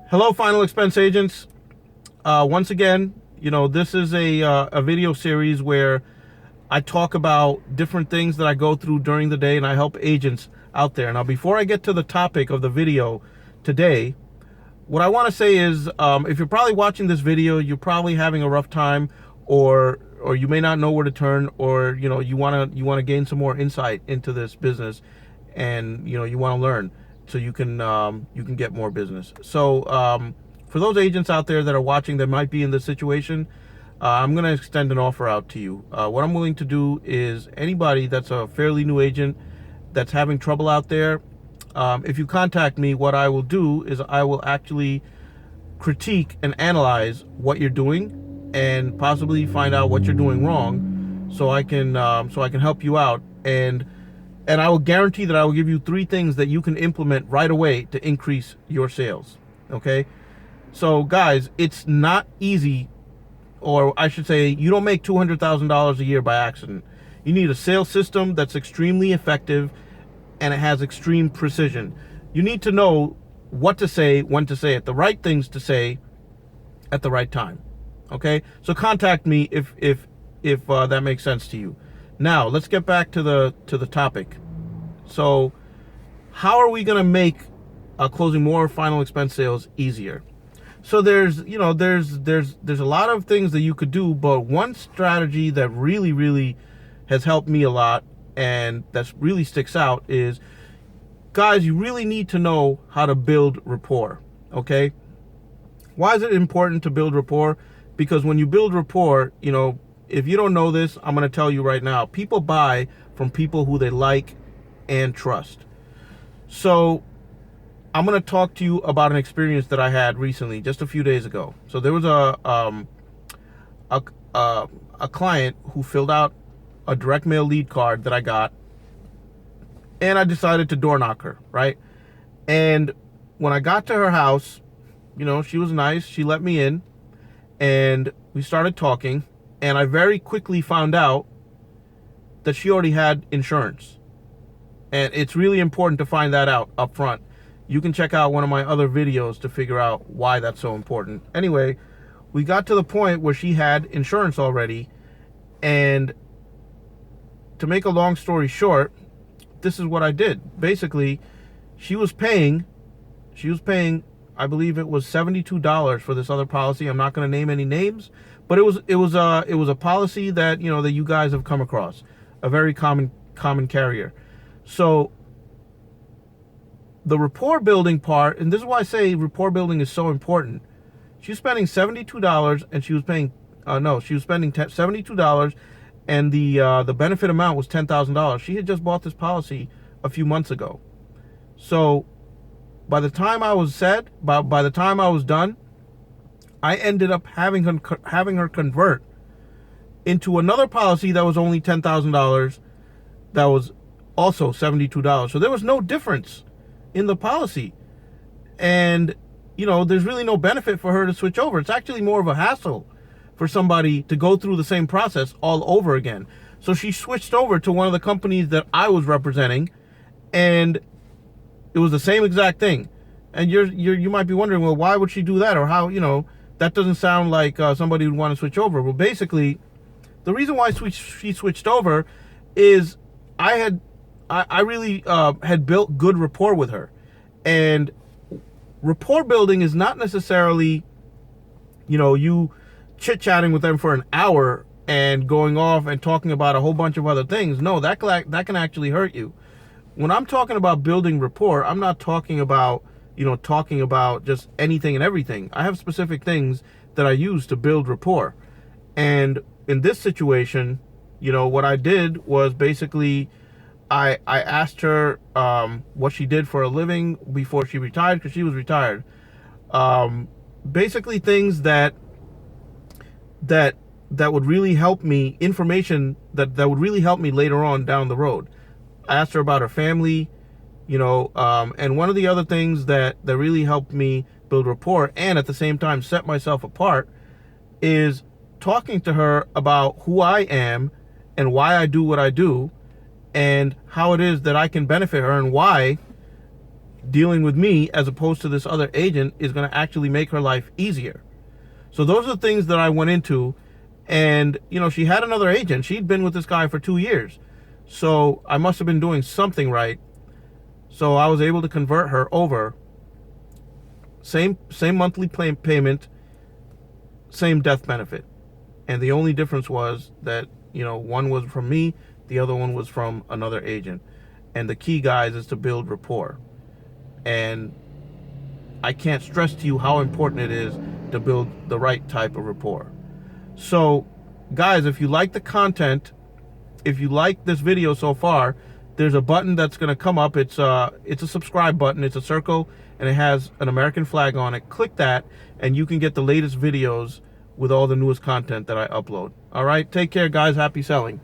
Hello, final expense agents. Once again, this is a video series where I talk about different things that I go through during the day, and I help agents out there. Now, before I get to the topic of the video today, what I want to say is, if you're probably watching this video, you're probably having a rough time, or you may not know where to turn, or you want to gain some more insight into this business, and you want to learn so you can get more business. So for those agents out there that are watching that might be in this situation, I'm going to extend an offer out to you. What I'm willing to do is anybody that's a fairly new agent that's having trouble out there, if you contact me, what I will do is I will actually critique and analyze what you're doing and possibly find out what you're doing wrong, so I can help you out, and I will guarantee that I will give you 3 things that you can implement right away to increase your sales. Okay? So guys, it's not easy, or I should say, you don't make $200,000 a year by accident. You need a sales system that's extremely effective and it has extreme precision. You need to know what to say, when to say it, the right things to say at the right time. Okay? So contact me if that makes sense to you. Now, let's get back to the topic. So, how are we going to make closing more final expense sales easier? So there's a lot of things that you could do, but one strategy that really has helped me a lot and that really sticks out is, guys, you really need to know how to build rapport. Okay? Why is it important to build rapport? Because when you build rapport, if you don't know this, I'm going to tell you right now. People buy from people who they like and trust. So I'm going to talk to you about an experience that I had recently, just a few days ago. So there was a client who filled out a direct mail lead card that I got, and I decided to door knock her, right? And when I got to her house, she was nice. She let me in, and we started talking. And I very quickly found out that she already had insurance. And it's really important to find that out up front. You can check out one of my other videos to figure out why that's so important. Anyway, we got to the point where she had insurance already. And to make a long story short, this is what I did. Basically, she was paying, I believe it was $72 for this other policy. I'm not going to name any names. But it was a policy that that you guys have come across, a very common carrier. So the rapport building part, and this is why I say rapport building is so important. She was spending $72, and she was paying she was spending $72, and the benefit amount was $10,000. She had just bought this policy a few months ago. So by the time I was by the time I was done, I ended up having her convert into another policy that was only $10,000, that was also $72. So there was no difference in the policy. And, there's really no benefit for her to switch over. It's actually more of a hassle for somebody to go through the same process all over again. So she switched over to one of the companies that I was representing, and it was the same exact thing. And you might be wondering, well, why would she do that? Or how, that doesn't sound like somebody would want to switch over. Well, basically, the reason why she switched over is I really had built good rapport with her. And rapport building is not necessarily, you chit-chatting with them for an hour and going off and talking about a whole bunch of other things. No, that can actually hurt you. When I'm talking about building rapport, I'm not talking about talking about just anything and everything. I have specific things that I use to build rapport. And in this situation, what I did was basically I asked her what she did for a living before she retired, because she was retired. Basically things that would really help me, information that would really help me later on down the road. I asked her about her family, and one of the other things that really helped me build rapport and at the same time set myself apart is talking to her about who I am and why I do what I do, and how it is that I can benefit her, and why dealing with me as opposed to this other agent is going to actually make her life easier. So those are the things that I went into. And, you know, she had another agent. She'd been with this guy for 2 years. So I must have been doing something right. So I was able to convert her over. Same monthly payment, same death benefit. And the only difference was that, you know, one was from me, the other one was from another agent. And the key, guys, is to build rapport. And I can't stress to you how important it is to build the right type of rapport. So, guys, if you like the content, if you like this video so far, there's a button that's going to come up. It's a subscribe button. It's a circle, and it has an American flag on it. Click that, and you can get the latest videos with all the newest content that I upload. All right? Take care, guys. Happy selling.